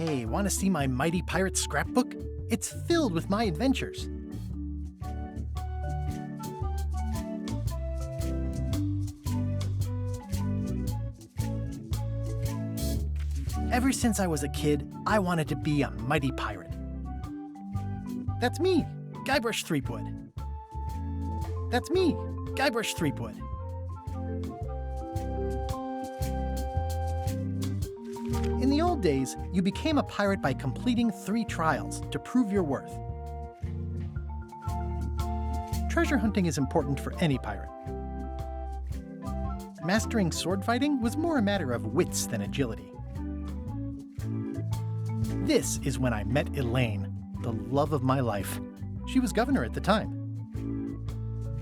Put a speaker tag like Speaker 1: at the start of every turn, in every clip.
Speaker 1: Hey, want to see my mighty pirate scrapbook? It's filled with my adventures. Ever since I was a kid, I wanted to be a mighty pirate. That's me, Guybrush Threepwood. That's me, Guybrush Threepwood. In the old days, you became a pirate by completing 3 trials to prove your worth. Treasure hunting is important for any pirate. Mastering sword fighting was more a matter of wits than agility. This is when I met Elaine, the love of my life. She was governor at the time.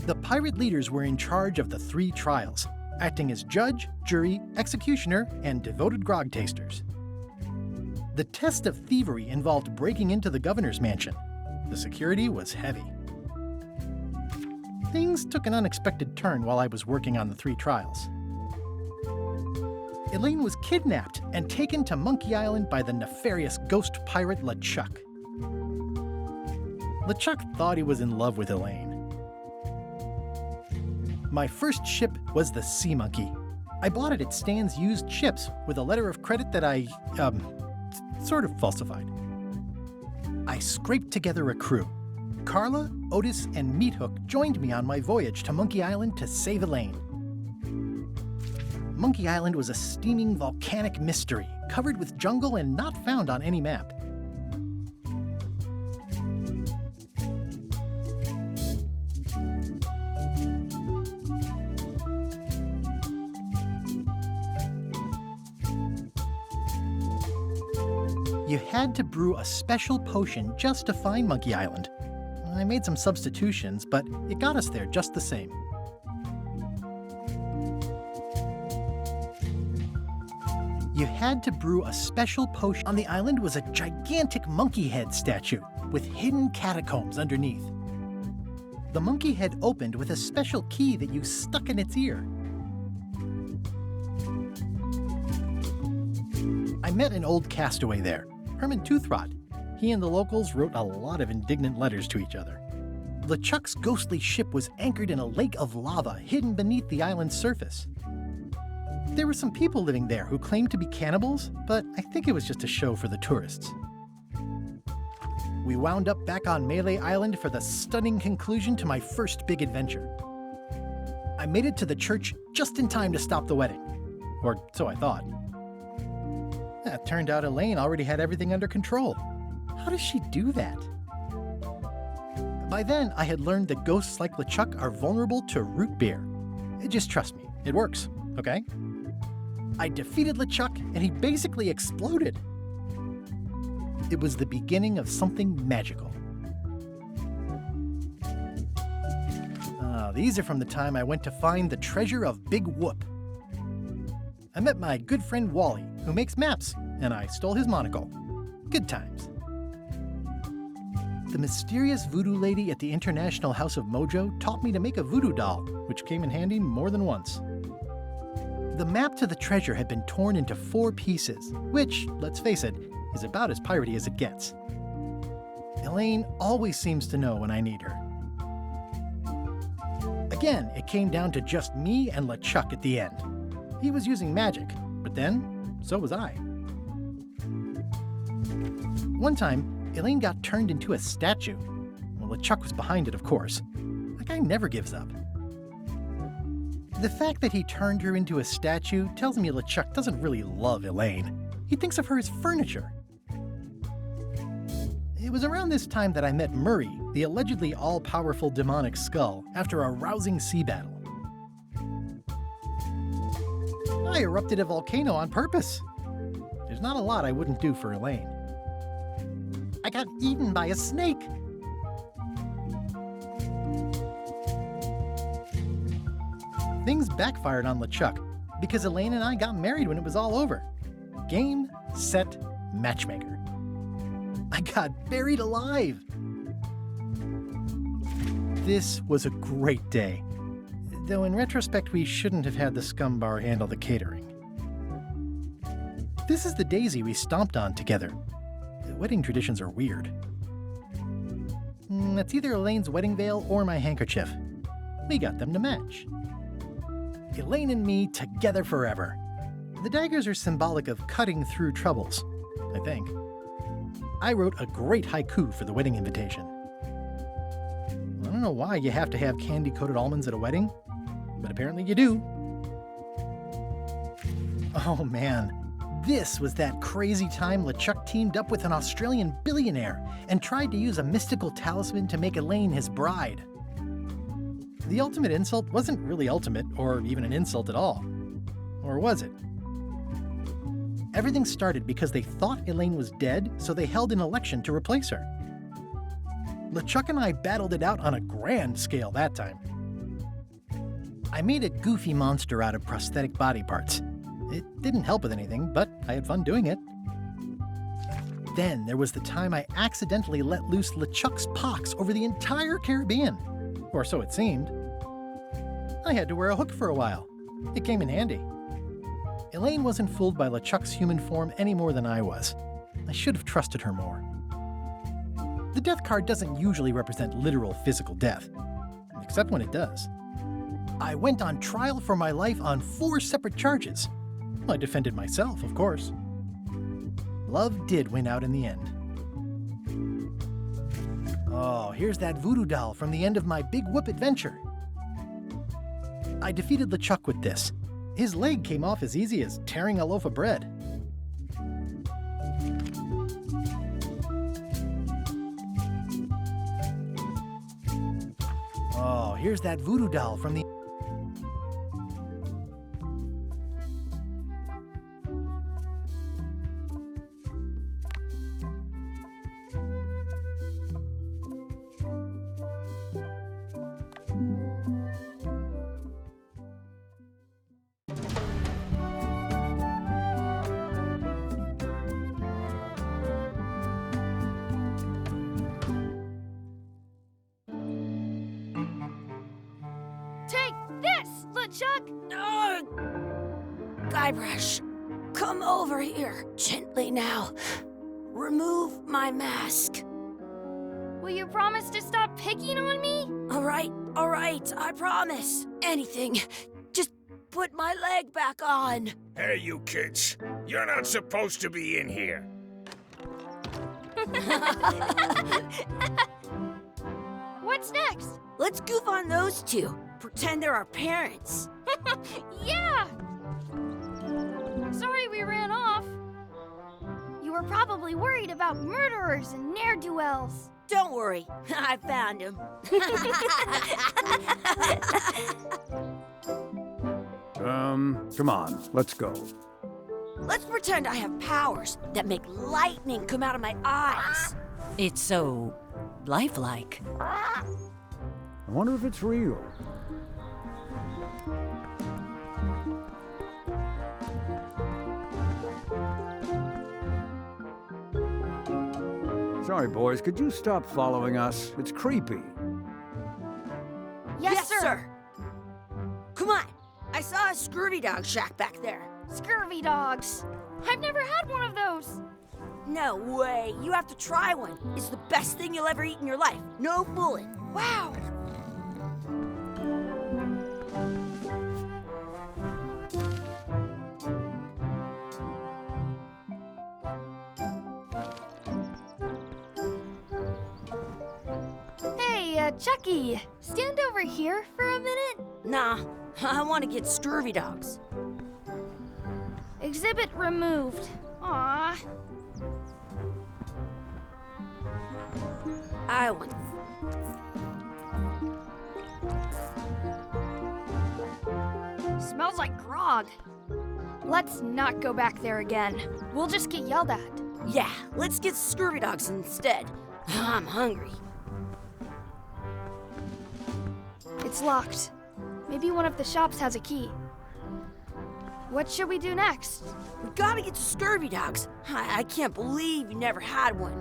Speaker 1: The pirate leaders were in charge of the 3 trials, acting as judge, jury, executioner, and devoted grog tasters. The test of thievery involved breaking into the governor's mansion. The security was heavy. Things took an unexpected turn while I was working on the 3 trials. Elaine was kidnapped and taken to Monkey Island by the nefarious ghost pirate LeChuck. LeChuck thought he was in love with Elaine. My first ship was the Sea Monkey. I bought it at Stan's used ships with a letter of credit that I, sort of falsified. I scraped together a crew. Carla, Otis, and Meathook joined me on my voyage to Monkey Island to save Elaine. Monkey Island was a steaming volcanic mystery, covered with jungle and not found on any map. You had to brew a special potion just to find Monkey Island. I made some substitutions, but it got us there just the same. You had to brew a special potion. On the island was a gigantic monkey head statue with hidden catacombs underneath. The monkey head opened with a special key that you stuck in its ear. I met an old castaway there, Herman Toothrot. He and the locals wrote a lot of indignant letters to each other. LeChuck's ghostly ship was anchored in a lake of lava hidden beneath the island's surface. There were some people living there who claimed to be cannibals, but I think it was just a show for the tourists. We wound up back on Melee Island for the stunning conclusion to my first big adventure. I made it to the church just in time to stop the wedding. Or so I thought. It turned out Elaine already had everything under control. How does she do that? By then, I had learned that ghosts like LeChuck are vulnerable to root beer. Just trust me, it works, okay? I defeated LeChuck, and he basically exploded. It was the beginning of something magical. These are from the time I went to find the treasure of Big Whoop. I met my good friend Wally, who makes maps, and I stole his monocle. Good times. The mysterious voodoo lady at the International House of Mojo taught me to make a voodoo doll, which came in handy more than once. The map to the treasure had been torn into 4 pieces, which, let's face it, is about as piratey as it gets. Elaine always seems to know when I need her. Again, it came down to just me and LeChuck at the end. He was using magic, but then, so was I. One time, Elaine got turned into a statue. Well, LeChuck was behind it, of course. That guy never gives up. The fact that he turned her into a statue tells me LeChuck doesn't really love Elaine. He thinks of her as furniture. It was around this time that I met Murray, the allegedly all-powerful demonic skull, after a rousing sea battle. I erupted a volcano on purpose. There's not a lot I wouldn't do for Elaine. I got eaten by a snake. Things backfired on LeChuck because Elaine and I got married when it was all over. Game, set, matchmaker. I got buried alive. This was a great day. Though in retrospect, we shouldn't have had the scum bar handle the catering. This is the daisy we stomped on together. Wedding traditions are weird. It's either Elaine's wedding veil or my handkerchief. We got them to match. Elaine and me together forever. The daggers are symbolic of cutting through troubles, I think. I wrote a great haiku for the wedding invitation. I don't know why you have to have candy-coated almonds at a wedding, but apparently you do. Oh man, this was that crazy time LeChuck teamed up with an Australian billionaire and tried to use a mystical talisman to make Elaine his bride. The ultimate insult wasn't really ultimate or even an insult at all. Or was it? Everything started because they thought Elaine was dead, so they held an election to replace her. LeChuck and I battled it out on a grand scale that time. I made a goofy monster out of prosthetic body parts. It didn't help with anything, but I had fun doing it. Then there was the time I accidentally let loose LeChuck's pox over the entire Caribbean. Or so it seemed. I had to wear a hook for a while. It came in handy. Elaine wasn't fooled by LeChuck's human form any more than I was. I should have trusted her more. The death card doesn't usually represent literal physical death, except when it does. I went on trial for my life on 4 separate charges. I defended myself, of course. Love did win out in the end. Oh, here's that voodoo doll from the end of my Big Whoop adventure. I defeated LeChuck with this. His leg came off as easy as tearing a loaf of bread. Oh, here's that voodoo doll from the...
Speaker 2: Take this, LeChuck!
Speaker 3: Guybrush, come over here, gently now. Remove my mask.
Speaker 2: Will you promise to stop picking on me?
Speaker 3: All right, I promise. Anything. Just put my leg back on.
Speaker 4: Hey, you kids. You're not supposed to be in here.
Speaker 2: What's next?
Speaker 3: Let's goof on those two. Pretend they're our parents.
Speaker 2: Yeah! Sorry we ran off. You were probably worried about murderers and ne'er-do-wells.
Speaker 3: Don't worry, I found him.
Speaker 5: Come on, let's go.
Speaker 3: Let's pretend I have powers that make lightning come out of my eyes.
Speaker 6: It's so lifelike.
Speaker 5: I wonder if it's real. Sorry, boys, could you stop following us? It's creepy.
Speaker 2: Yes, sir.
Speaker 3: Come on, I saw a scurvy dog shack back there.
Speaker 2: Scurvy dogs. I've never had one of those.
Speaker 3: No way, you have to try one. It's the best thing you'll ever eat in your life. No fooling.
Speaker 2: Wow. Hey, Chucky, stand over here for a minute.
Speaker 3: Nah, I want to get scurvy dogs.
Speaker 2: Exhibit removed. Aw.
Speaker 3: I want...
Speaker 2: Smells like grog. Let's not go back there again. We'll just get yelled at.
Speaker 3: Yeah, let's get scurvy dogs instead. I'm hungry.
Speaker 2: It's locked. Maybe one of the shops has a key. What should we do next?
Speaker 3: We gotta get to scurvy dogs. I can't believe you never had one.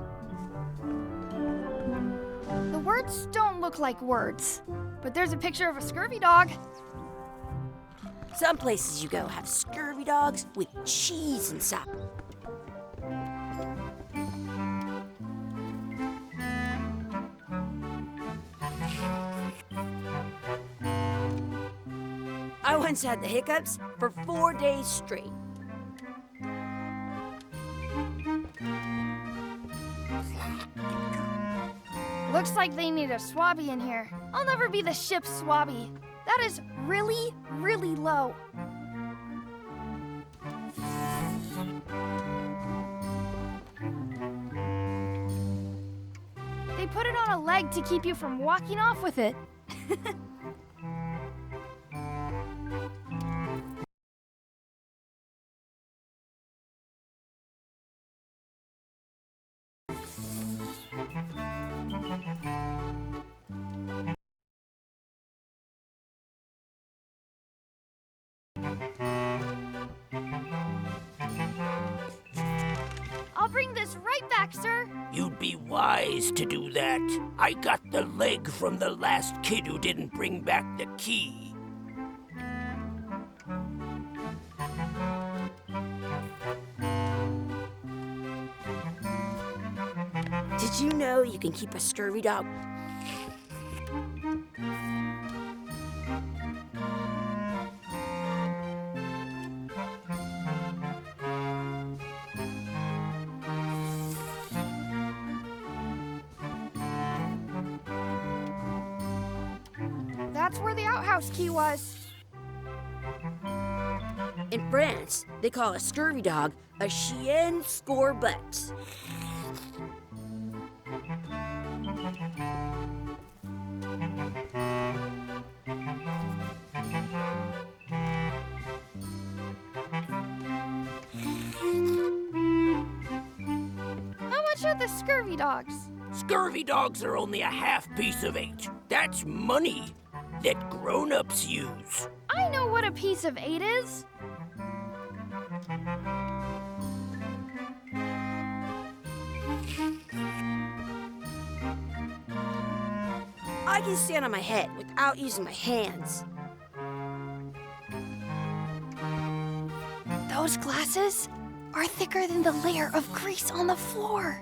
Speaker 2: The words don't look like words, but there's a picture of a scurvy dog.
Speaker 3: Some places you go have scurvy dogs with cheese inside. I once had the hiccups for 4 days straight.
Speaker 2: Looks like they need a swabby in here. I'll never be the ship's swabby. That is really, really low. They put it on a leg to keep you from walking off with it. I'll bring this right back, sir.
Speaker 4: You'd be wise to do that. I got the leg from the last kid who didn't bring back the key.
Speaker 3: Did you know you can keep a scurvy dog?
Speaker 2: That's where the outhouse key was.
Speaker 3: In France, they call a scurvy dog a chien scorbut.
Speaker 2: How much are the scurvy dogs?
Speaker 4: Scurvy dogs are only a half piece of 8. That's money that grown-ups use.
Speaker 2: I know what a piece of 8 is.
Speaker 3: I can stand on my head without using my hands.
Speaker 2: Those glasses are thicker than the layer of grease on the floor.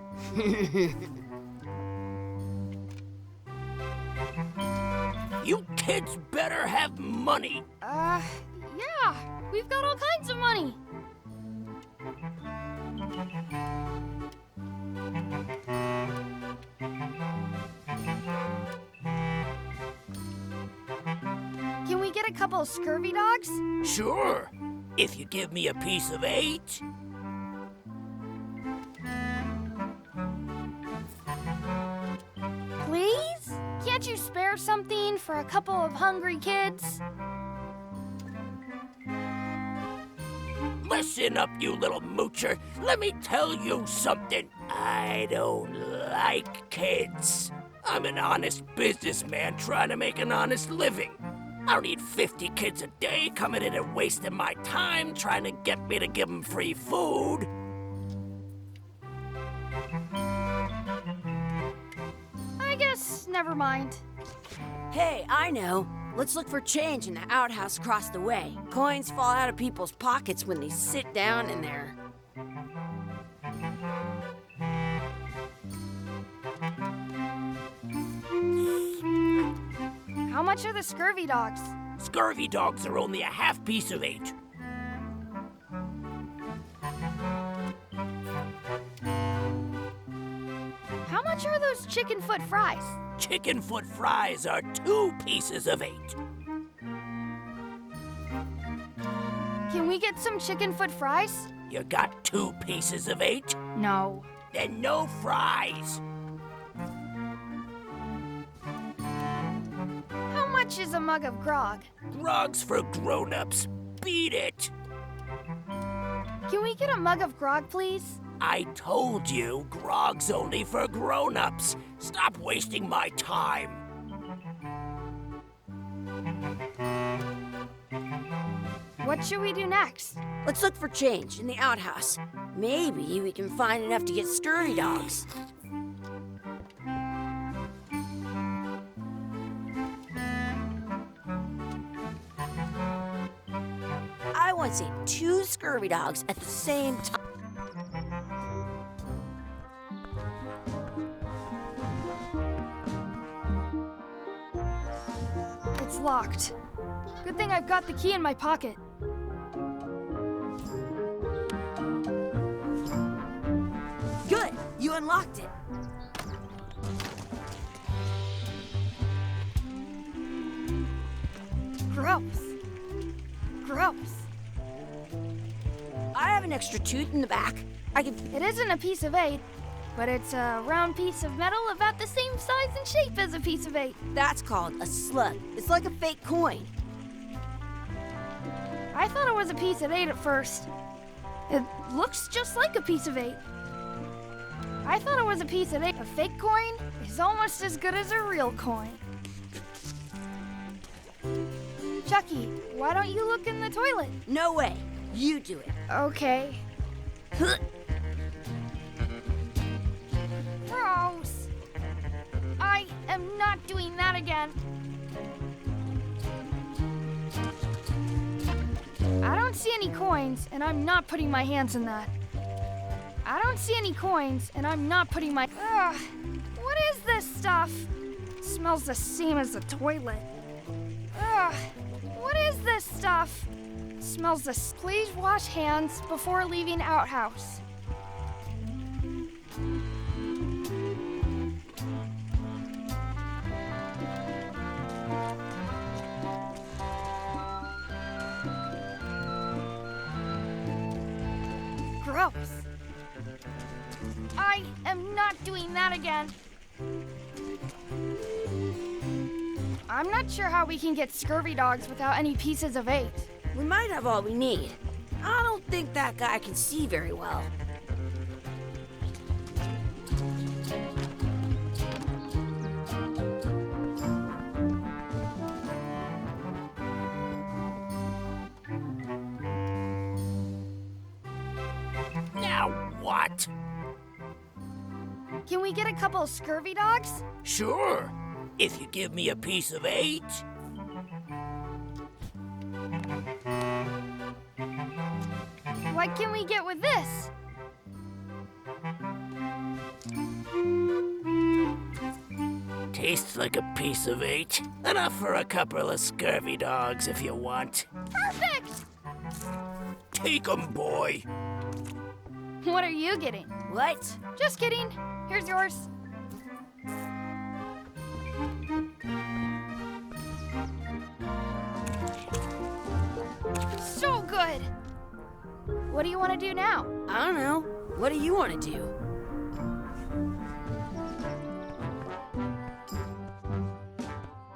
Speaker 4: You kids better have money.
Speaker 2: Yeah, we've got all kinds of money. Can we get a couple of scurvy dogs?
Speaker 4: Sure, if you give me a piece of 8.
Speaker 2: Please? Can't you spare something for a couple of hungry kids?
Speaker 4: Listen up, you little moocher. Let me tell you something. I don't like kids. I'm an honest businessman trying to make an honest living. I don't need 50 kids a day coming in and wasting my time trying to get me to give them free food.
Speaker 2: I guess never mind.
Speaker 3: Hey, I know. Let's look for change in the outhouse across the way. Coins fall out of people's pockets when they sit down in there.
Speaker 2: How much are the scurvy dogs?
Speaker 4: Scurvy dogs are only a half piece of 8.
Speaker 2: How much are those chicken foot fries?
Speaker 4: Chicken foot fries are 2 pieces of 8.
Speaker 2: Can we get some chicken foot fries?
Speaker 4: You got 2 pieces of 8?
Speaker 2: No.
Speaker 4: Then no fries.
Speaker 2: How much is a mug of grog?
Speaker 4: Grog's for grown-ups. Beat it.
Speaker 2: Can we get a mug of grog, please?
Speaker 4: I told you, grog's only for grown-ups. Stop wasting my time.
Speaker 2: What should we do next?
Speaker 3: Let's look for change in the outhouse. Maybe we can find enough to get scurvy dogs. I once ate 2 scurvy dogs at the same time.
Speaker 2: It's locked. Good thing I've got the key in my pocket.
Speaker 3: Good, you unlocked it.
Speaker 2: Gross. Gross.
Speaker 3: I have an extra tooth in the back. I can.
Speaker 2: It isn't a piece of 8, but it's a round piece of metal about the same size and shape as a piece of 8.
Speaker 3: That's called a slug. It's like a fake coin.
Speaker 2: I thought it was a piece of 8 at first. It looks just like a piece of 8. I thought it was a piece of 8. A fake coin is almost as good as a real coin. Chucky, why don't you look in the toilet?
Speaker 3: No way. You do it.
Speaker 2: Okay. Gross. I am not doing that again. I don't see any coins, and I'm not putting my hands in that. I don't see any coins, and I'm not putting my... Ugh. What is this stuff? It smells the same as the toilet. Ugh. What is this stuff? It smells this. Please wash hands before leaving outhouse. Gross. I am not doing that again. I'm not sure how we can get scurvy dogs without any pieces of 8.
Speaker 3: We might have all we need. I don't think that guy can see very well.
Speaker 4: Now what?
Speaker 2: Can we get a couple of scurvy dogs?
Speaker 4: Sure, if you give me a piece of 8.
Speaker 2: What can we get with this?
Speaker 4: Tastes like a piece of 8. Enough for a couple of scurvy dogs if you want.
Speaker 2: Perfect!
Speaker 4: Take 'em, boy.
Speaker 2: What are you getting?
Speaker 3: What?
Speaker 2: Just kidding. Here's yours. So good. What do you want to do now?
Speaker 3: I don't know. What do you want to do?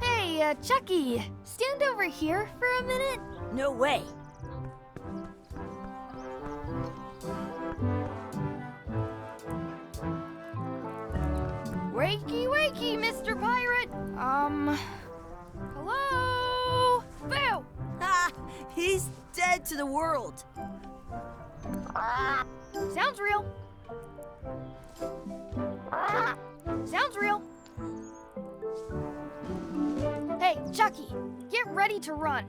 Speaker 2: Hey, Chucky, stand over here for a minute.
Speaker 3: No way.
Speaker 2: Wakey, wakey, Mr. Pirate. Hello? Boo!
Speaker 3: Ha! He's dead to the world.
Speaker 2: Sounds real. Sounds real. Hey, Chucky, get ready to run.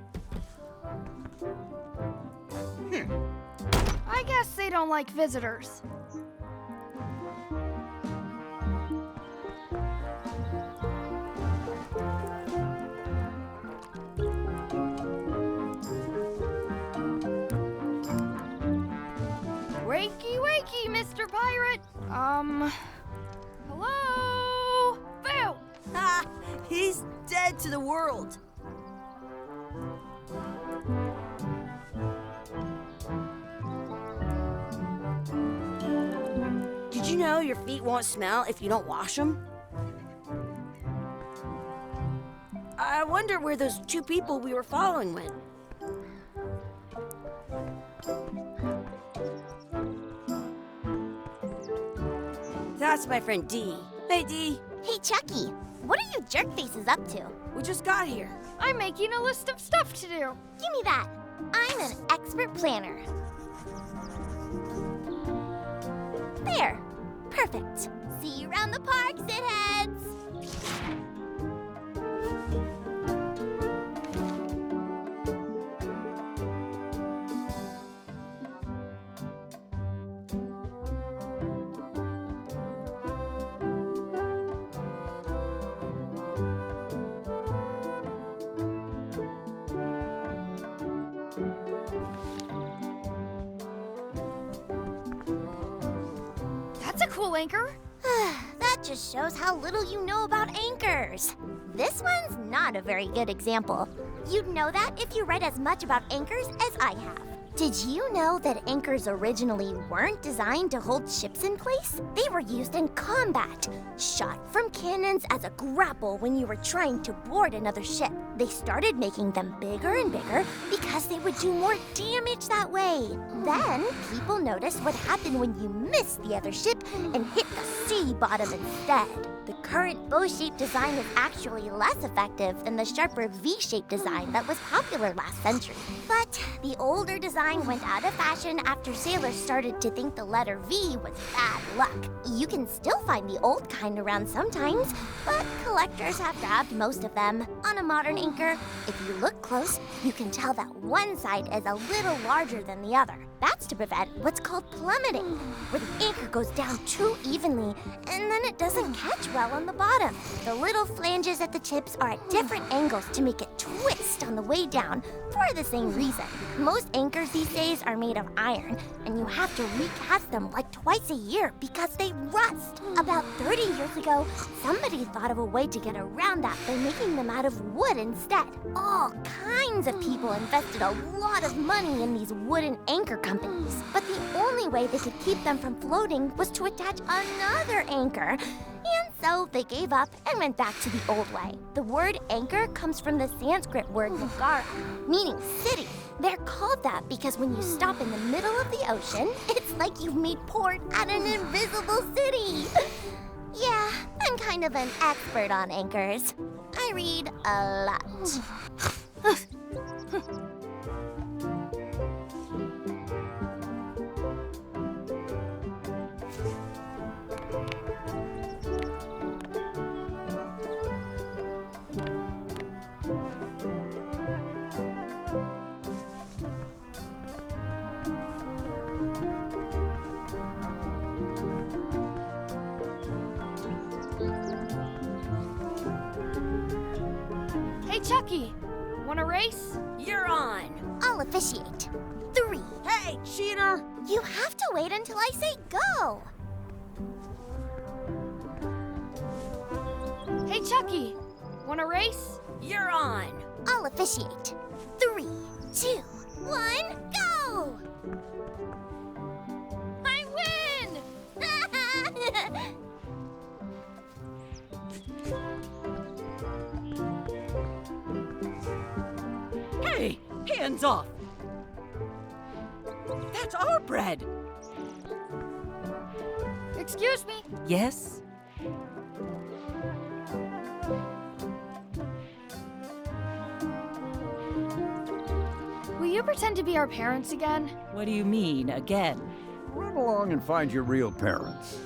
Speaker 2: I guess they don't like visitors. Wakey, wakey, Mr. Pirate. Hello? Boo!
Speaker 3: Ha! He's dead to the world. Did you know your feet won't smell if you don't wash them? I wonder where those 2 people we were following went. That's my friend Dee. Hey, Dee.
Speaker 7: Hey, Chucky, what are you jerk faces up to?
Speaker 3: We just got here.
Speaker 2: I'm making a list of stuff to do.
Speaker 7: Give me that. I'm an expert planner. There. Perfect. See you around the park, Zitheads.
Speaker 2: That's a cool anchor.
Speaker 7: That just shows how little you know about anchors. This one's not a very good example. You'd know that if you read as much about anchors as I have. Did you know that anchors originally weren't designed to hold ships in place? They were used in combat, shot from cannons as a grapple when you were trying to board another ship. They started making them bigger and bigger because they would do more damage that way. Then, people noticed what happened when you missed the other ship and hit the sea bottom instead. The current bow-shaped design is actually less effective than the sharper V-shaped design that was popular last century. But the older design went out of fashion after sailors started to think the letter V was bad luck. You can still find the old kind around sometimes, but collectors have grabbed most of them. On a modern anchor, if you look close, you can tell that one side is a little larger than the other. That's to prevent what's called plummeting, where the anchor goes down too evenly and then it doesn't catch well on the bottom. The little flanges at the tips are at different angles to make it twist on the way down for the same reason. Most anchors these days are made of iron, and you have to recast them like twice a year because they rust. About 30 years ago, somebody thought of a way to get around that by making them out of wood instead. All kinds of people invested a lot of money in these wooden anchor companies, but the only way they could keep them from floating was to attach another anchor. And so they gave up and went back to the old way. The word anchor comes from the Sanskrit word nagara, meaning city. They're called that because when you stop in the middle of the ocean, it's like you've made port at an invisible city. Yeah, I'm kind of an expert on anchors. I read a lot.
Speaker 2: Hey, Chucky, want a race?
Speaker 3: You're on.
Speaker 7: I'll officiate. 3.
Speaker 3: Hey, cheater!
Speaker 7: You have to wait until I say go.
Speaker 2: Hey, Chucky, want a race?
Speaker 3: You're on.
Speaker 7: I'll officiate. 3, 2, 1, go!
Speaker 2: I win!
Speaker 6: Hey, hands off! That's our bread!
Speaker 2: Excuse me.
Speaker 6: Yes?
Speaker 2: Will you pretend to be our parents again?
Speaker 6: What do you mean, again?
Speaker 5: Run along and find your real parents.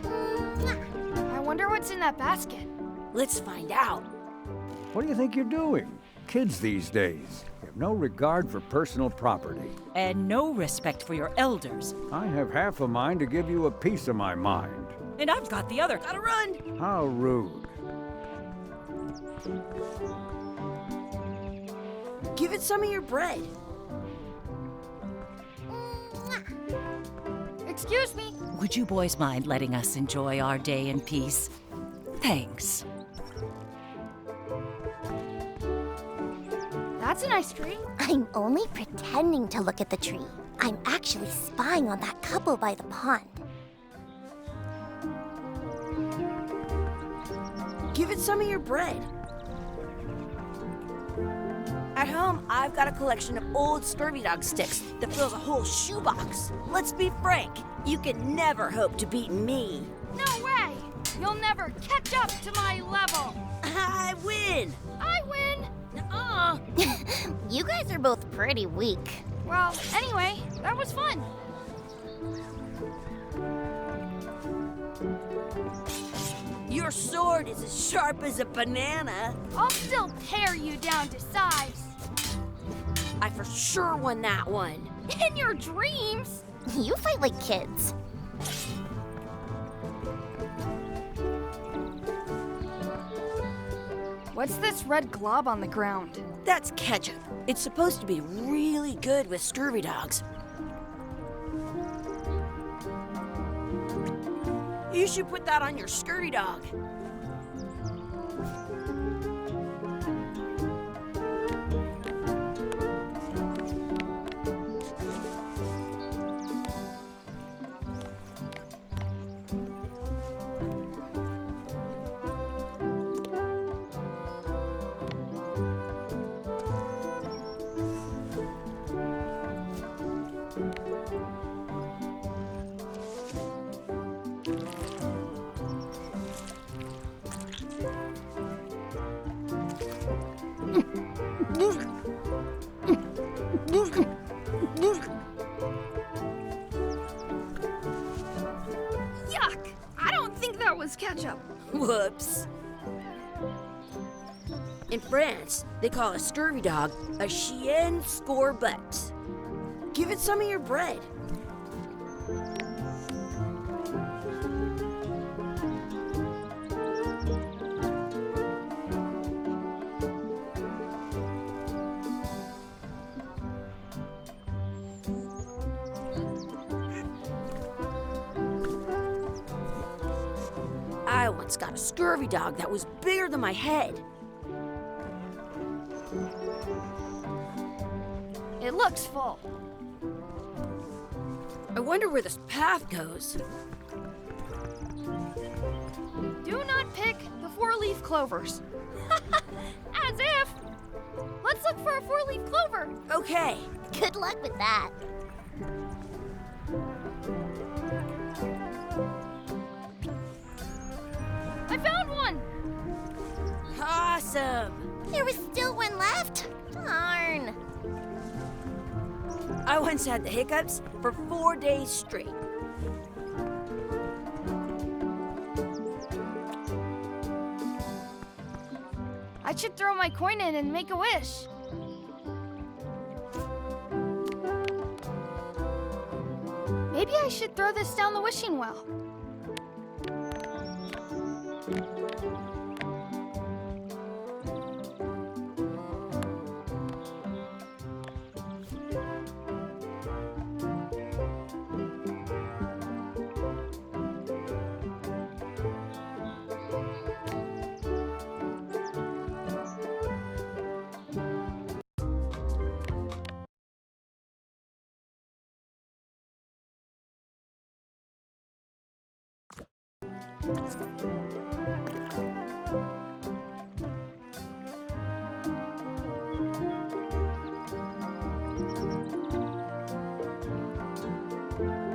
Speaker 2: I wonder what's in that basket.
Speaker 3: Let's find out.
Speaker 5: What do you think you're doing? Kids these days have no regard for personal property.
Speaker 6: And no respect for your elders.
Speaker 5: I have half a mind to give you a piece of my mind.
Speaker 6: And I've got the other. Gotta run!
Speaker 5: How rude.
Speaker 3: Give it some of your bread.
Speaker 2: Excuse me.
Speaker 6: Would you boys mind letting us enjoy our day in peace? Thanks.
Speaker 2: That's a nice tree.
Speaker 7: I'm only pretending to look at the tree. I'm actually spying on that couple by the pond.
Speaker 3: Give it some of your bread. At home, I've got a collection of old Scurvy Dog sticks that fills a whole shoebox. Let's be frank, you can never hope to beat me.
Speaker 2: No way! You'll never catch up to my level.
Speaker 3: I win!
Speaker 2: I win!
Speaker 3: Nuh-uh.
Speaker 7: You guys are both pretty weak.
Speaker 2: Well, anyway, that was fun.
Speaker 3: Your sword is as sharp as a banana.
Speaker 2: I'll still pare you down to size.
Speaker 3: I for sure won that one.
Speaker 2: In your dreams?
Speaker 7: You fight like kids.
Speaker 2: What's this red glob on the ground?
Speaker 3: That's ketchup. It's supposed to be really good with Scurvy Dogs. You should put that on your scurvy dog.
Speaker 2: Yuck! I don't think that was ketchup.
Speaker 3: Whoops. In France, they call a scurvy dog a chien scorbut. Give it some of your bread. I once got a scurvy dog that was bigger than my head.
Speaker 2: It looks full.
Speaker 3: I wonder where this path goes.
Speaker 2: Do not pick the four-leaf clovers. As if! Let's look for a four-leaf clover.
Speaker 3: Okay.
Speaker 7: Good luck with that.
Speaker 2: I found one!
Speaker 3: Awesome.
Speaker 7: There was still one left. Darn.
Speaker 3: I once had the hiccups for 4 days straight.
Speaker 2: I should throw my coin in and make a wish. Maybe I should throw this down the wishing well.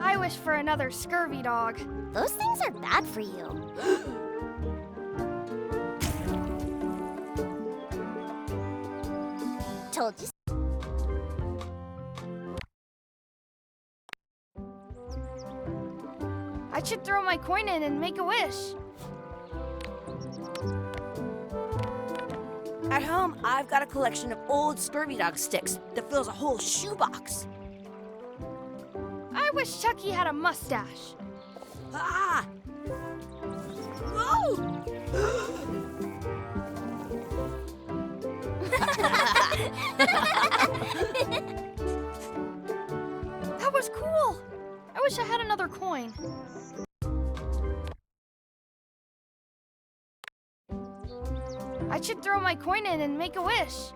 Speaker 2: I wish for another scurvy dog.
Speaker 7: Those things are bad for you. Told you.
Speaker 2: I should throw my coin in and make a wish.
Speaker 3: At home, I've got a collection of old scurvy dog sticks that fills a whole shoebox.
Speaker 2: I wish Chucky had a mustache.
Speaker 3: Ah! Whoa!
Speaker 2: That was cool. I wish I had another coin. I should throw my coin in and make a wish.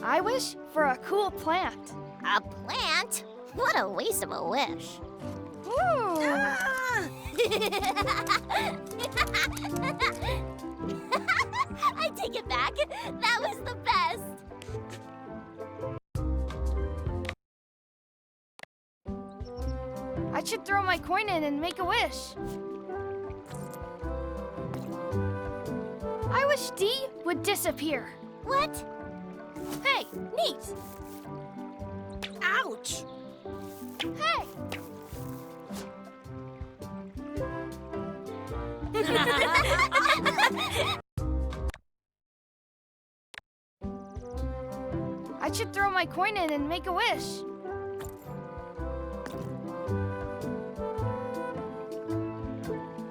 Speaker 2: I wish for a cool plant.
Speaker 7: A plant? What a waste of a wish.
Speaker 2: Ooh.
Speaker 3: Ah!
Speaker 7: I take it back. That was the best.
Speaker 2: I should throw my coin in and make a wish. I wish D would disappear.
Speaker 7: What?
Speaker 2: Hey, neat.
Speaker 3: Ouch!
Speaker 2: Hey. I should throw my coin in and make a wish.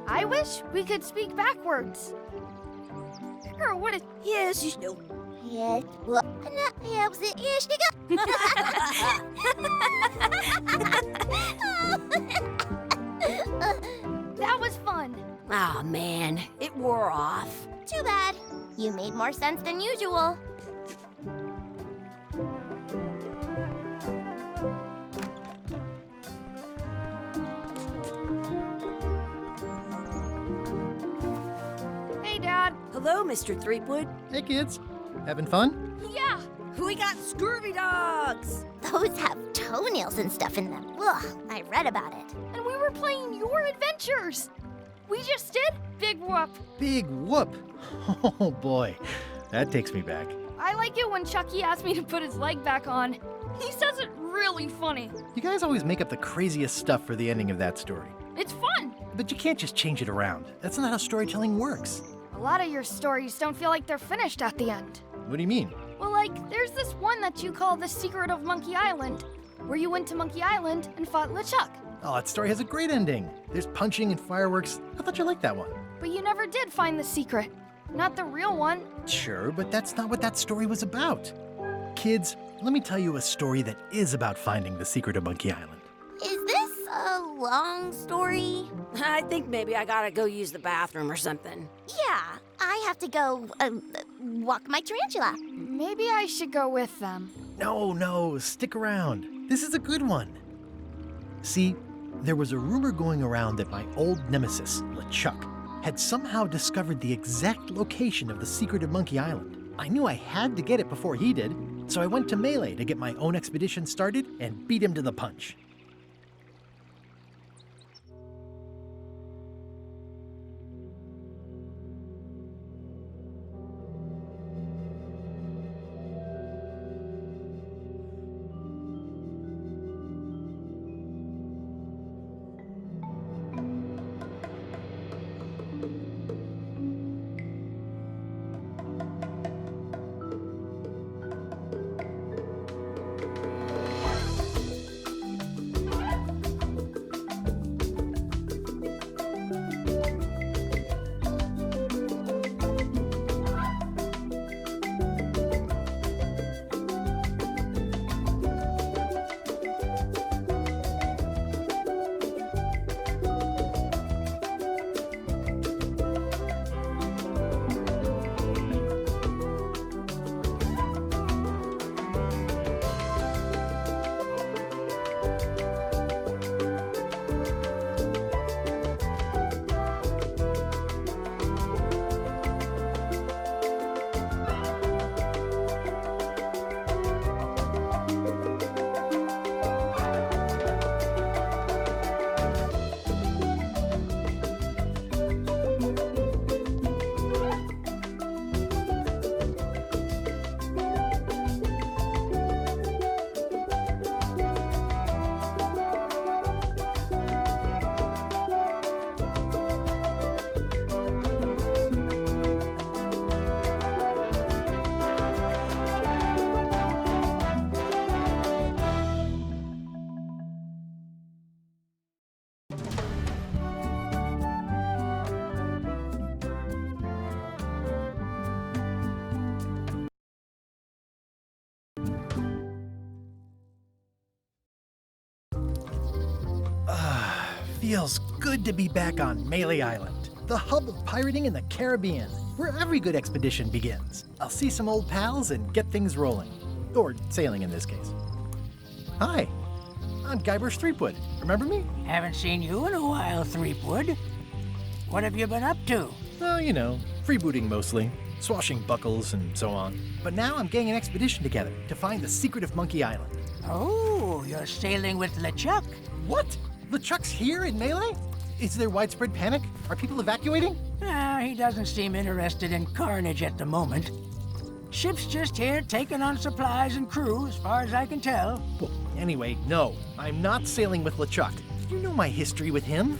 Speaker 2: I wish we could speak backwards. Or would it?
Speaker 3: Yes, you know.
Speaker 2: That was fun.
Speaker 3: Oh man, it wore off.
Speaker 7: Too bad. You made more sense than usual.
Speaker 2: Hey, Dad.
Speaker 3: Hello, Mr. Threepwood.
Speaker 1: Hey, kids. Having fun?
Speaker 2: Yeah.
Speaker 3: We got scurvy dogs.
Speaker 7: Those have toenails and stuff in them. Ugh, I read about it.
Speaker 2: And we were playing Your Adventures. We just did Big Whoop.
Speaker 1: Big whoop. Oh, boy. That takes me back.
Speaker 2: I like it when Chucky asks me to put his leg back on. He says it really funny.
Speaker 1: You guys always make up the craziest stuff for the ending of that story.
Speaker 2: It's fun.
Speaker 1: But you can't just change it around. That's not how storytelling works.
Speaker 2: A lot of your stories don't feel like they're finished at the end.
Speaker 1: What do you mean?
Speaker 2: Well, like, there's this one that you call The Secret of Monkey Island, where you went to Monkey Island and fought LeChuck.
Speaker 1: Oh, that story has a great ending. There's punching and fireworks. I thought you liked that one.
Speaker 2: But you never did find the secret. Not the real one.
Speaker 1: Sure, but that's not what that story was about. Kids, let me tell you a story that is about finding the secret of Monkey Island.
Speaker 7: Is this a long story?
Speaker 3: I think maybe I gotta go use the bathroom or something.
Speaker 7: Yeah, I have to go walk my tarantula.
Speaker 2: Maybe I should go with them.
Speaker 1: No, stick around. This is a good one. See, there was a rumor going around that my old nemesis, LeChuck, had somehow discovered the exact location of the secret of Monkey Island. I knew I had to get it before he did, so I went to Melee to get my own expedition started and beat him to the punch. Feels good to be back on Melee Island, the hub of pirating in the Caribbean, where every good expedition begins. I'll see some old pals and get things rolling. Or sailing in this case. Hi, I'm Guybrush Threepwood. Remember me?
Speaker 8: Haven't seen you in a while, Threepwood. What have you been up to?
Speaker 1: Oh, you know, freebooting mostly, swashing buckles and so on. But now I'm getting an expedition together to find the secret of Monkey Island.
Speaker 8: Oh, you're sailing with LeChuck.
Speaker 1: What? LeChuck's here in Melee? Is there widespread panic? Are people evacuating?
Speaker 8: He doesn't seem interested in carnage at the moment. Ship's just here taking on supplies and crew, as far as I can tell.
Speaker 1: Well, anyway, no, I'm not sailing with LeChuck. You know my history with him.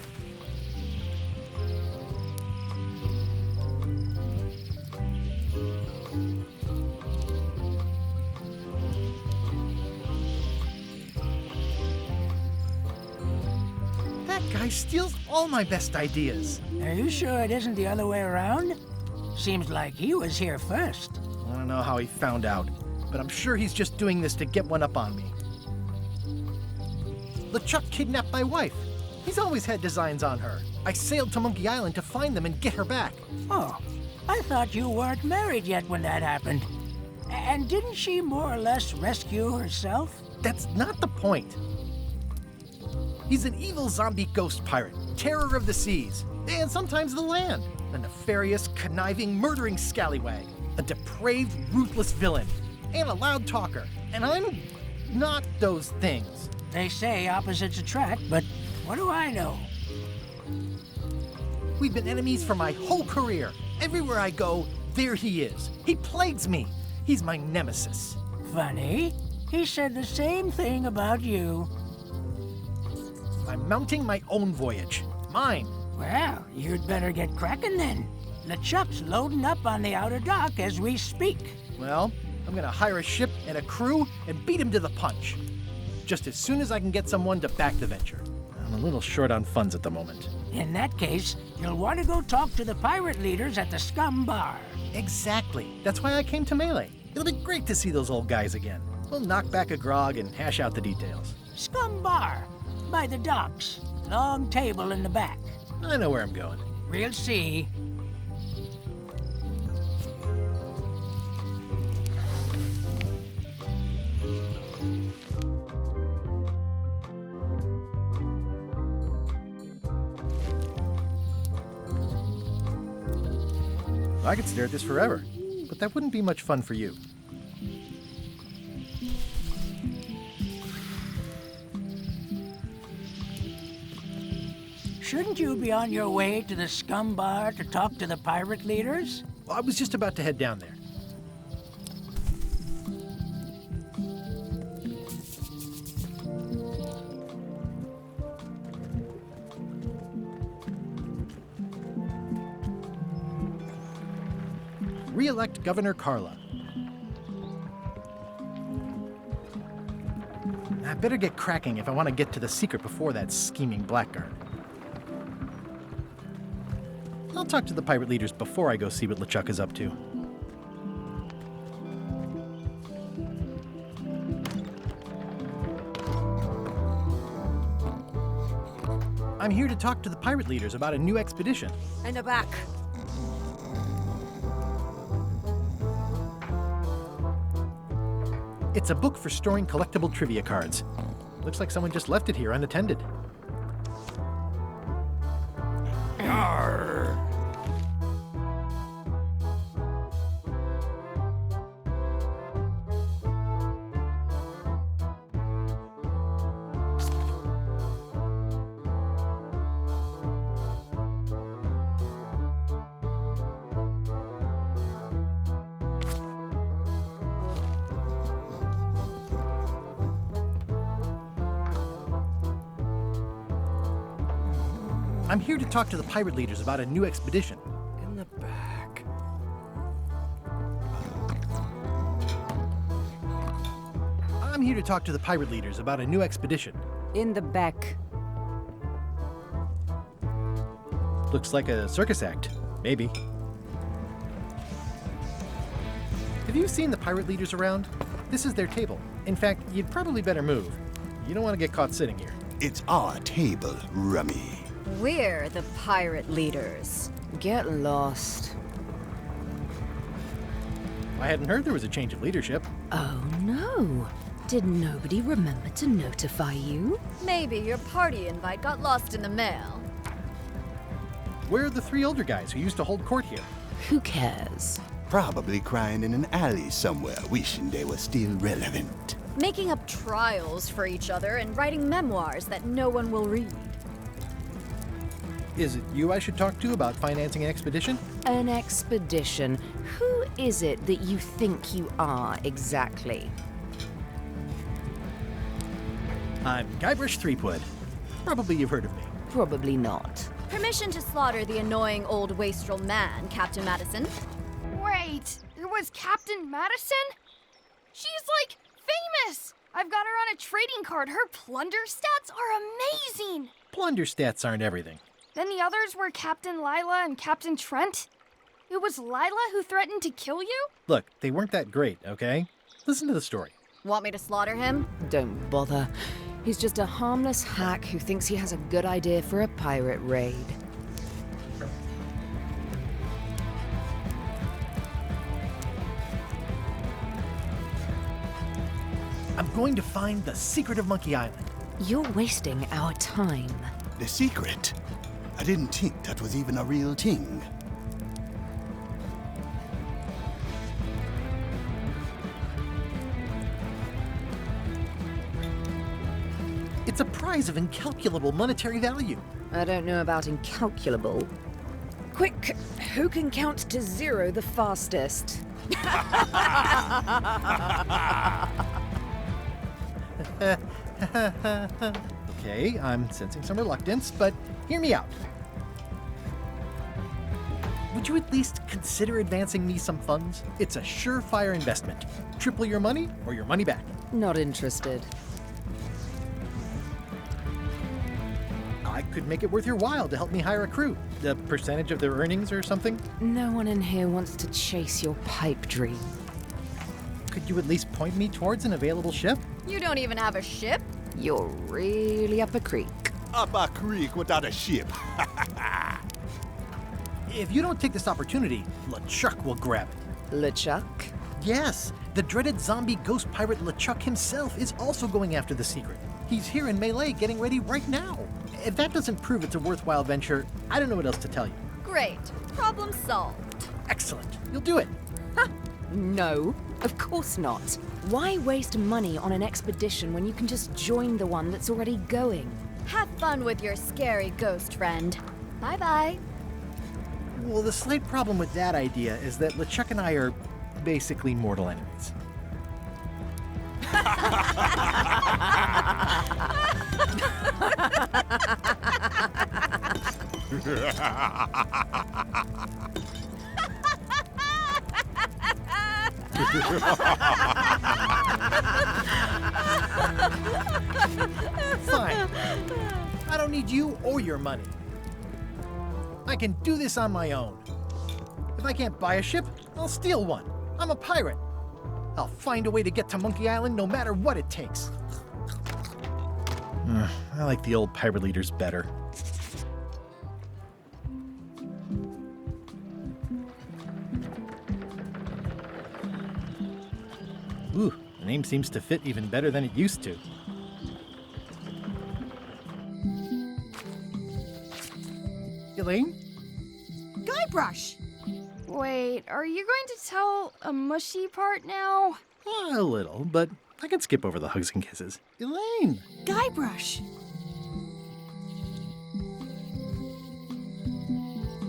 Speaker 1: That guy steals all my best ideas.
Speaker 8: Are you sure it isn't the other way around? Seems like he was here first.
Speaker 1: I don't know how he found out, but I'm sure he's just doing this to get one up on me. LeChuck kidnapped my wife. He's always had designs on her. I sailed to Monkey Island to find them and get her back.
Speaker 8: Oh, I thought you weren't married yet when that happened. And didn't she more or less rescue herself?
Speaker 1: That's not the point. He's an evil zombie ghost pirate, terror of the seas, and sometimes the land. A nefarious, conniving, murdering scallywag. A depraved, ruthless villain. And a loud talker. And I'm not those things.
Speaker 8: They say opposites attract, but what do I know?
Speaker 1: We've been enemies for my whole career. Everywhere I go, there he is. He plagues me. He's my nemesis.
Speaker 8: Funny. He said the same thing about you.
Speaker 1: I'm mounting my own voyage. Mine.
Speaker 8: Well, you'd better get cracking then. LeChuck's loading up on the outer dock as we speak.
Speaker 1: Well, I'm gonna hire a ship and a crew and beat him to the punch. Just as soon as I can get someone to back the venture. I'm a little short on funds at the moment.
Speaker 8: In that case, you'll want to go talk to the pirate leaders at the Scum Bar.
Speaker 1: Exactly. That's why I came to Melee. It'll be great to see those old guys again. We'll knock back a grog and hash out the details.
Speaker 8: Scum Bar, by the docks. Long table in the back.
Speaker 1: I know where I'm going.
Speaker 8: We'll see.
Speaker 1: I could stare at this forever, but that wouldn't be much fun for you.
Speaker 8: Shouldn't you be on your way to the Scum Bar to talk to the pirate leaders?
Speaker 1: I was just about to head down there. Re-elect Governor Carla. I better get cracking if I want to get to the secret before that scheming blackguard. I'll talk to the pirate leaders before I go see what LeChuck is up to. I'm here to talk to the pirate leaders about a new expedition.
Speaker 3: In the back.
Speaker 1: It's a book for storing collectible trivia cards. Looks like someone just left it here unattended.
Speaker 4: Arr.
Speaker 1: I'm here to talk to the pirate leaders about a new expedition.
Speaker 4: In the back.
Speaker 1: I'm here to talk to the pirate leaders about a new expedition.
Speaker 6: In the back.
Speaker 1: Looks like a circus act. Maybe. Have you seen the pirate leaders around? This is their table. In fact, you'd probably better move. You don't want to get caught sitting here.
Speaker 9: It's our table, Rummy.
Speaker 10: We're the pirate leaders. Get lost.
Speaker 1: I hadn't heard there was a change of leadership.
Speaker 10: Oh no. Did nobody remember to notify you?
Speaker 11: Maybe your party invite got lost in the mail.
Speaker 1: Where are the three older guys who used to hold court here?
Speaker 10: Who cares?
Speaker 9: Probably crying in an alley somewhere, wishing they were still relevant.
Speaker 11: Making up trials for each other and writing memoirs that no one will read.
Speaker 1: Is it you I should talk to about financing an expedition?
Speaker 10: An expedition? Who is it that you think you are exactly?
Speaker 1: I'm Guybrush Threepwood. Probably you've heard of me.
Speaker 10: Probably not.
Speaker 11: Permission to slaughter the annoying old wastrel man, Captain Madison.
Speaker 2: Wait, it was Captain Madison? She's like famous! I've got her on a trading card. Her plunder stats are amazing!
Speaker 1: Plunder stats aren't everything.
Speaker 2: Then the others were Captain Lila and Captain Trent. It was Lila who threatened to kill you?
Speaker 1: Look, they weren't that great, okay? Listen to the story.
Speaker 11: Want me to slaughter him?
Speaker 10: Don't bother. He's just a harmless hack who thinks he has a good idea for a pirate raid.
Speaker 1: I'm going to find the secret of Monkey Island.
Speaker 10: You're wasting our time.
Speaker 9: The secret? I didn't think that was even a real thing.
Speaker 1: It's a prize of incalculable monetary value.
Speaker 10: I don't know about incalculable. Quick, who can count to 0 the fastest?
Speaker 1: Okay, I'm sensing some reluctance, but hear me out. Would you at least consider advancing me some funds? It's a surefire investment. Triple your money or your money back.
Speaker 10: Not interested.
Speaker 1: I could make it worth your while to help me hire a crew. A percentage of their earnings or something?
Speaker 10: No one in here wants to chase your pipe dream.
Speaker 1: Could you at least point me towards an available ship?
Speaker 11: You don't even have a ship?
Speaker 10: You're really up a creek.
Speaker 9: Up a creek without a ship.
Speaker 1: If you don't take this opportunity, LeChuck will grab it.
Speaker 10: LeChuck?
Speaker 1: Yes, the dreaded zombie ghost pirate LeChuck himself is also going after the secret. He's here in Melee getting ready right now. If that doesn't prove it's a worthwhile venture, I don't know what else to tell you.
Speaker 11: Great. Problem solved.
Speaker 1: Excellent. You'll do it.
Speaker 10: No, of course not. Why waste money on an expedition when you can just join the one that's already going?
Speaker 11: Have fun with your scary ghost friend. Bye-bye.
Speaker 1: Well, the slight problem with that idea is that LeChuck and I are basically mortal enemies. Fine. I don't need you or your money. I can do this on my own. If I can't buy a ship, I'll steal one. I'm a pirate. I'll find a way to get to Monkey Island no matter what it takes. I like the old pirate leaders better. Ooh, the name seems to fit even better than it used to. Elaine?
Speaker 12: Guybrush!
Speaker 2: Wait, are you going to tell a mushy part now?
Speaker 1: A little, but I can skip over the hugs and kisses. Elaine!
Speaker 12: Guybrush!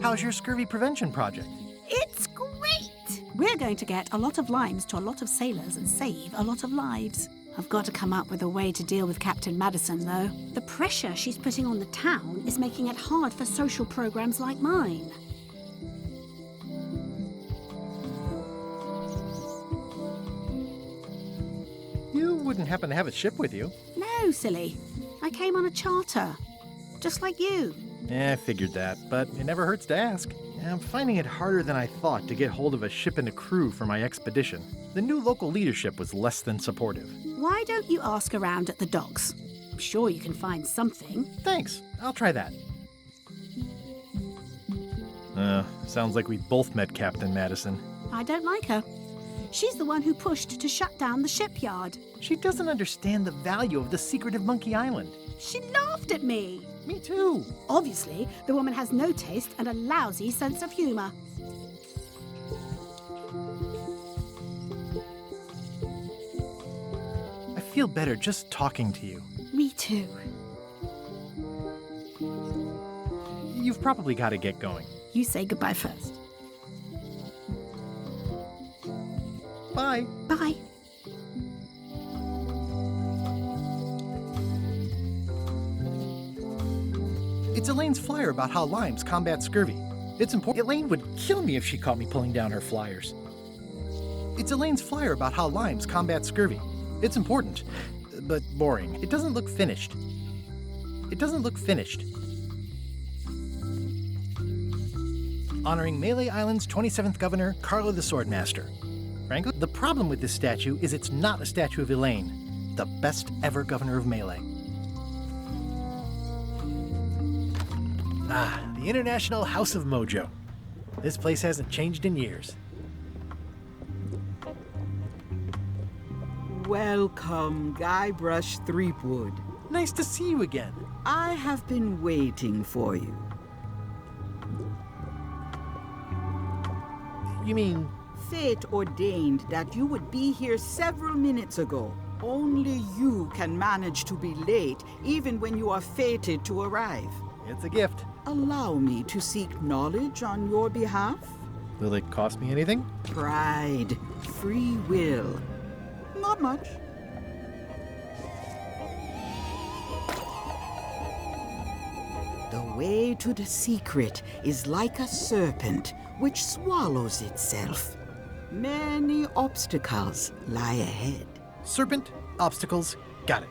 Speaker 1: How's your scurvy prevention project?
Speaker 12: It's great! We're going to get a lot of limes to a lot of sailors and save a lot of lives. I've got to come up with a way to deal with Captain Madison, though. The pressure she's putting on the town is making it hard for social programs like mine.
Speaker 1: You wouldn't happen to have a ship with you.
Speaker 12: No, silly. I came on a charter. Just like you.
Speaker 1: I figured that, but it never hurts to ask. I'm finding it harder than I thought to get hold of a ship and a crew for my expedition. The new local leadership was less than supportive.
Speaker 12: Why don't you ask around at the docks? I'm sure you can find something.
Speaker 1: Thanks, I'll try that. Sounds like we both met Captain Madison.
Speaker 12: I don't like her. She's the one who pushed to shut down the shipyard.
Speaker 1: She doesn't understand the value of the secret of Monkey Island.
Speaker 12: She laughed at me.
Speaker 1: Me too.
Speaker 12: Obviously, the woman has no taste and a lousy sense of humor.
Speaker 1: I feel better just talking to you.
Speaker 12: Me too.
Speaker 1: You've probably got to get going.
Speaker 12: You say goodbye first.
Speaker 1: Bye.
Speaker 12: Bye.
Speaker 1: It's Elaine's flyer about how limes combat scurvy. It's important. Elaine would kill me if she caught me pulling down her flyers. It's Elaine's flyer about how limes combat scurvy. It's important, but boring. It doesn't look finished. It doesn't look finished. honoring Melee Island's 27th governor, Carlo the Swordmaster. Frankly, the problem with this statue is it's not a statue of Elaine, the best ever governor of Melee. Ah, the International House of Mojo. This place hasn't changed in years.
Speaker 13: Welcome, Guybrush Threepwood.
Speaker 1: Nice to see you again.
Speaker 13: I have been waiting for you.
Speaker 1: You mean...
Speaker 13: Fate ordained that you would be here several minutes ago. Only you can manage to be late, even when you are fated to arrive.
Speaker 1: It's a gift.
Speaker 13: Allow me to seek knowledge on your behalf.
Speaker 1: Will it cost me anything?
Speaker 13: Pride, free will. Not much. The way to the secret is like a serpent which swallows itself. Many obstacles lie ahead.
Speaker 1: Serpent, obstacles, got it.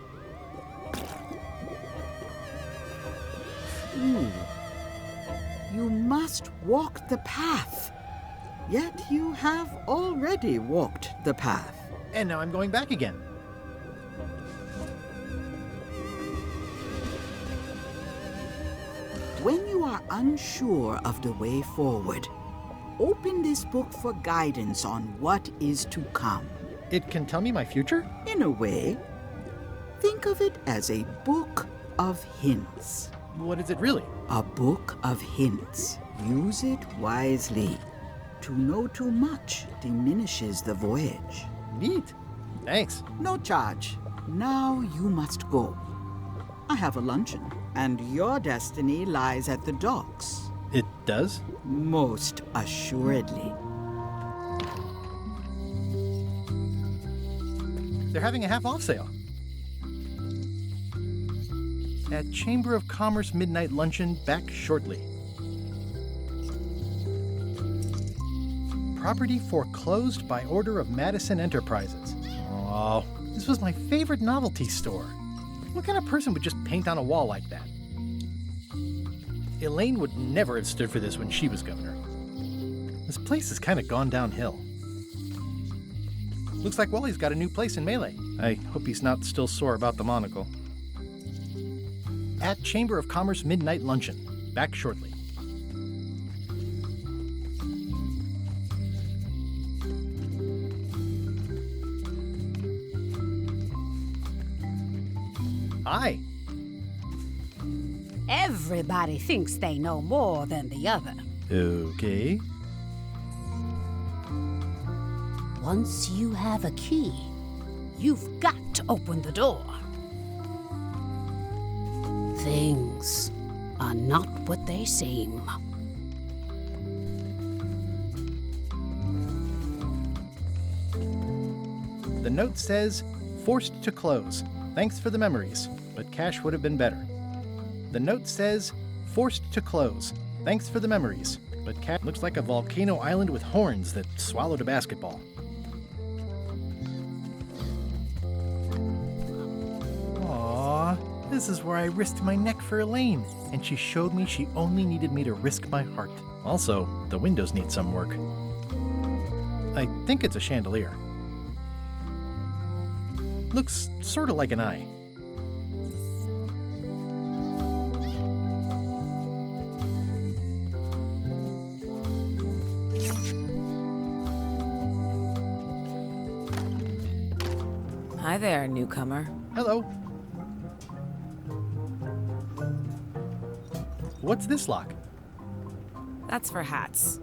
Speaker 13: You must walk the path. Yet you have already walked the path.
Speaker 1: And now I'm going back again.
Speaker 13: When you are unsure of the way forward, open this book for guidance on what is to come.
Speaker 1: It can tell me my future?
Speaker 13: In a way. Think of it as a book of hints.
Speaker 1: What is it really?
Speaker 13: A book of hints. Use it wisely. To know too much diminishes the voyage.
Speaker 1: Neat. Thanks.
Speaker 13: No charge. Now you must go. I have a luncheon, and your destiny lies at the docks.
Speaker 1: It does?
Speaker 13: Most assuredly.
Speaker 1: They're having a half-off sale. At Chamber of Commerce Midnight Luncheon, back shortly. Property foreclosed by order of Madison Enterprises. Oh, this was my favorite novelty store. What kind of person would just paint on a wall like that? Elaine would never have stood for this when she was governor. This place has kind of gone downhill. Looks like Wally's got a new place in Melee. I hope he's not still sore about the monocle. At Chamber of Commerce Midnight Luncheon, back shortly. Hi.
Speaker 14: Everybody thinks they know more than the other.
Speaker 1: Okay.
Speaker 14: Once you have a key, you've got to open the door. Things are not what they seem.
Speaker 1: The note says, forced to close. Thanks for the memories, but cash would have been better. The note says, forced to close. Thanks for the memories, but cash looks like a volcano island with horns that swallowed a basketball. Aww, this is where I risked my neck for Elaine, and she showed me she only needed me to risk my heart. Also, the windows need some work. I think it's a chandelier. Looks sort of like an eye.
Speaker 15: Hi there, newcomer.
Speaker 1: Hello. What's this lock?
Speaker 15: That's for hats.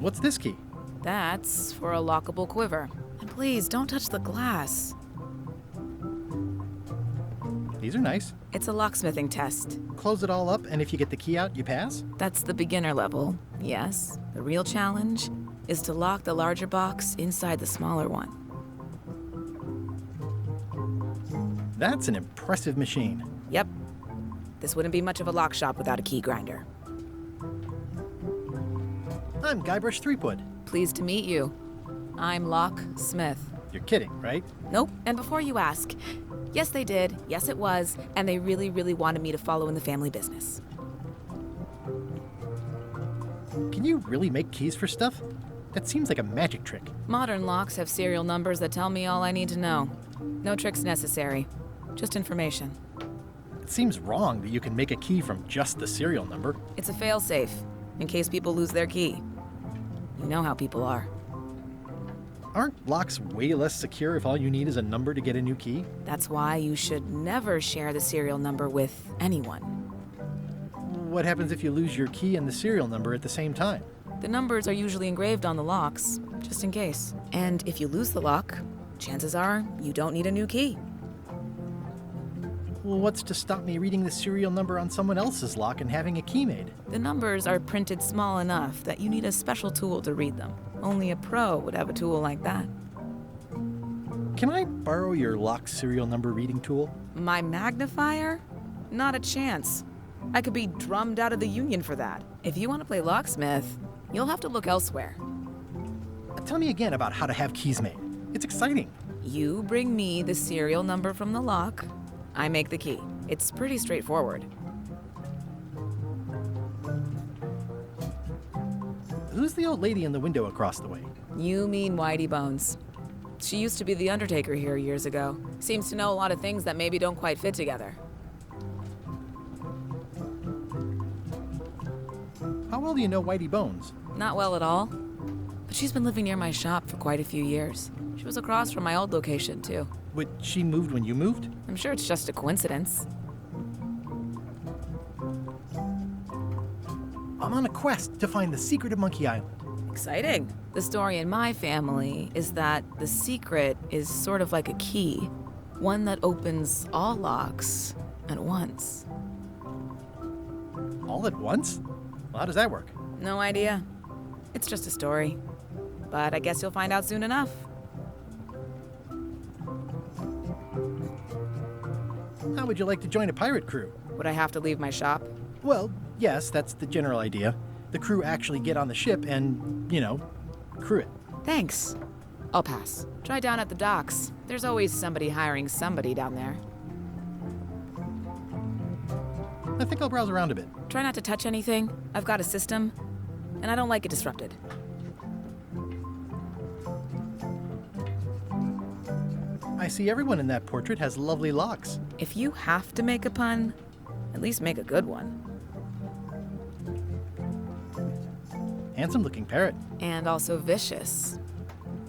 Speaker 1: What's this key?
Speaker 15: That's for a lockable quiver. And please, don't touch the glass.
Speaker 1: These are nice.
Speaker 15: It's a locksmithing test.
Speaker 1: Close it all up, and if you get the key out, you pass?
Speaker 15: That's the beginner level, yes. The real challenge is to lock the larger box inside the smaller one.
Speaker 1: That's an impressive machine.
Speaker 15: Yep. This wouldn't be much of a lock shop without a key grinder.
Speaker 1: I'm Guybrush Threepwood.
Speaker 15: Pleased to meet you. I'm Locke Smith.
Speaker 1: You're kidding, right?
Speaker 15: Nope. And before you ask, Yes, they did. Yes, it was. And they really, really wanted me to follow in the family business.
Speaker 1: Can you really make keys for stuff? That seems like a magic trick.
Speaker 15: Modern locks have serial numbers that tell me all I need to know. No tricks necessary. Just information.
Speaker 1: It seems wrong that you can make a key from just the serial number.
Speaker 15: It's a failsafe, in case people lose their key. You know how people are.
Speaker 1: Aren't locks way less secure if all you need is a number to get a new key?
Speaker 15: That's why you should never share the serial number with anyone.
Speaker 1: What happens if you lose your key and the serial number at the same time?
Speaker 15: The numbers are usually engraved on the locks, just in case. And if you lose the lock, chances are you don't need a new key.
Speaker 1: Well, what's to stop me reading the serial number on someone else's lock and having a key made?
Speaker 15: The numbers are printed small enough that you need a special tool to read them. Only a pro would have a tool like that.
Speaker 1: Can I borrow your lock serial number reading tool?
Speaker 15: My magnifier? Not a chance. I could be drummed out of the union for that. If you want to play locksmith, you'll have to look elsewhere.
Speaker 1: Tell me again about how to have keys made. It's exciting.
Speaker 15: You bring me the serial number from the lock, I make the key. It's pretty straightforward.
Speaker 1: Who's the old lady in the window across the way?
Speaker 15: You mean Whitey Bones. She used to be the undertaker here years ago. Seems to know a lot of things that maybe don't quite fit together.
Speaker 1: How well do you know Whitey Bones?
Speaker 15: Not well at all. But she's been living near my shop for quite a few years. She was across from my old location, too.
Speaker 1: But she moved when you moved?
Speaker 15: I'm sure it's just a coincidence.
Speaker 1: I'm on a quest to find the secret of Monkey Island.
Speaker 15: Exciting. The story in my family is that the secret is sort of like a key. One that opens all locks at once.
Speaker 1: All at once? Well, how does that work?
Speaker 15: No idea. It's just a story. But I guess you'll find out soon enough.
Speaker 1: How would you like to join a pirate crew?
Speaker 15: Would I have to leave my shop?
Speaker 1: Well, yes, that's the general idea. The crew actually get on the ship and, crew it.
Speaker 15: Thanks. I'll pass. Try down at the docks. There's always somebody hiring somebody down there.
Speaker 1: I think I'll browse around a bit.
Speaker 15: Try not to touch anything. I've got a system, and I don't like it disrupted.
Speaker 1: I see everyone in that portrait has lovely locks.
Speaker 15: If you have to make a pun, at least make a good one.
Speaker 1: Handsome-looking parrot.
Speaker 15: And also vicious.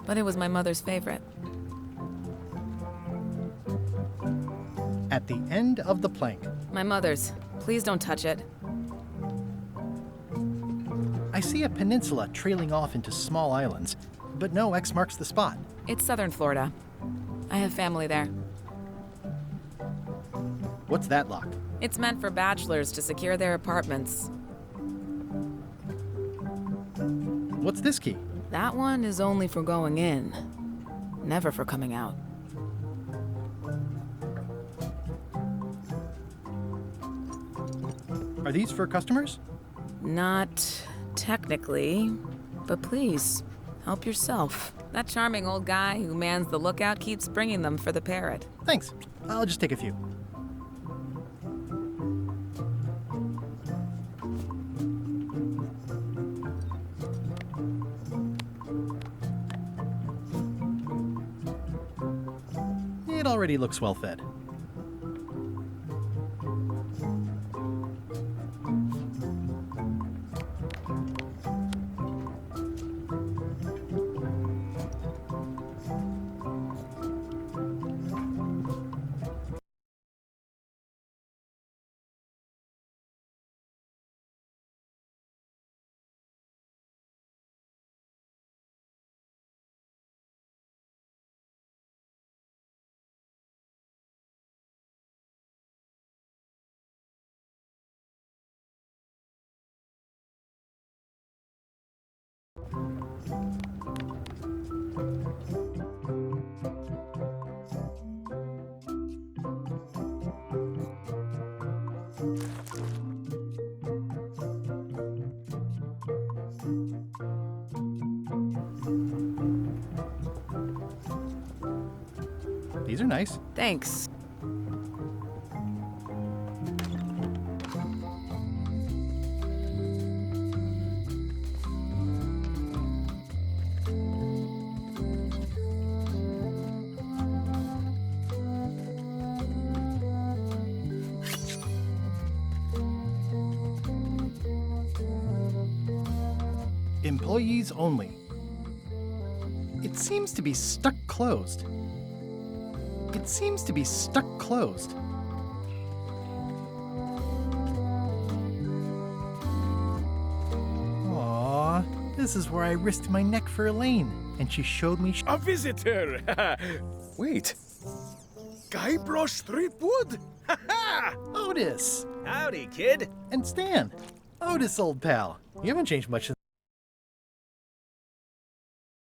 Speaker 15: But it was my mother's favorite.
Speaker 1: At the end of the plank.
Speaker 15: My mother's. Please don't touch it.
Speaker 1: I see a peninsula trailing off into small islands, but no X marks the spot.
Speaker 15: It's southern Florida. I have family there.
Speaker 1: What's that lock?
Speaker 15: It's meant for bachelors to secure their apartments.
Speaker 1: What's this key?
Speaker 15: That one is only for going in, never for coming out.
Speaker 1: Are these for customers?
Speaker 15: Not technically, but please, help yourself. That charming old guy who mans the lookout keeps bringing them for the parrot.
Speaker 1: Thanks. I'll just take a few. It already looks well fed. These are nice.
Speaker 15: Thanks.
Speaker 1: employees only. It seems to be stuck closed. It seems to be stuck closed. Aww, this is where I risked my neck for Elaine, and she showed me
Speaker 16: A visitor! Wait. Guybrush Threepwood?
Speaker 1: Otis!
Speaker 16: Howdy, kid.
Speaker 1: And Stan. Otis, old pal. You haven't changed much since